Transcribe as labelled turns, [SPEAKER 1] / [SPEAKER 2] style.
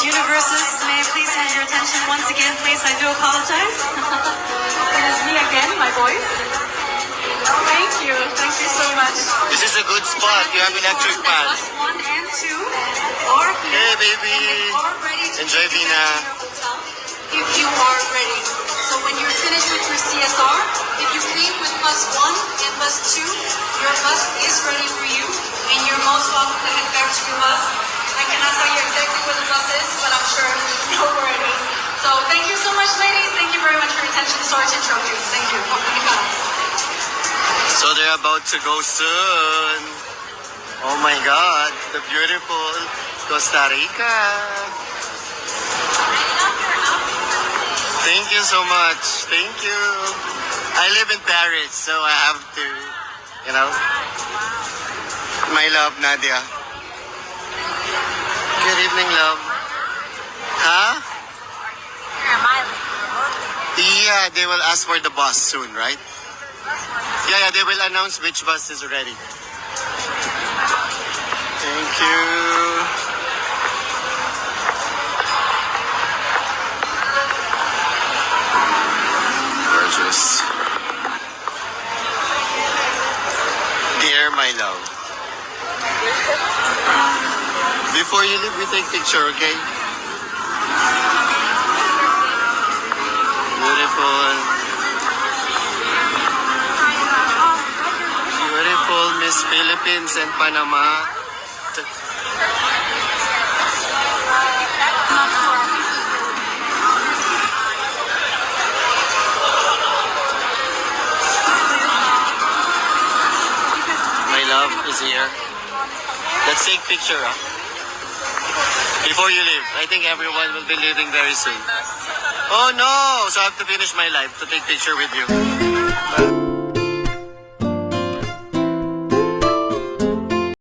[SPEAKER 1] Miss Universes, may I please have your attention once again, please? I do apologize. It is me again, my voice. Thank you. Thank you so much.
[SPEAKER 2] This is a good spot. You have electric fan.
[SPEAKER 1] Bus 1 and 2 are here.
[SPEAKER 2] Hey, baby.
[SPEAKER 1] Are ready to
[SPEAKER 2] Enjoy,
[SPEAKER 1] take you
[SPEAKER 2] Vina.
[SPEAKER 1] back to your hotel if you are ready. So when you're finished with your CSR, if you came with bus 1 and bus 2, your bus is ready for you, and you're most welcome to head back to your bus. I cannot tell you exactly where the bus is, but I'm sure you know where it is. So thank you so much, ladies. Thank you very much for your attention. Sorry to interrupt you. Thank you.
[SPEAKER 2] So they're about to go soon. Oh my God, the beautiful Costa Rica. Thank you so much. Thank you. I live in Paris, so I have to, you know. My love, Nadia. Good evening, love. Huh? Yeah, they will ask for the bus soon, right? Yeah, they will announce which bus is ready. Thank you. Gorgeous. Dear my love. Before you leave, we take picture, okay? Beautiful. Beautiful Miss Philippines and Panama. My love is here. Let's take picture, huh? Before you leave. I think everyone will be leaving very soon. Oh no! So I have to finish my life to take picture with you.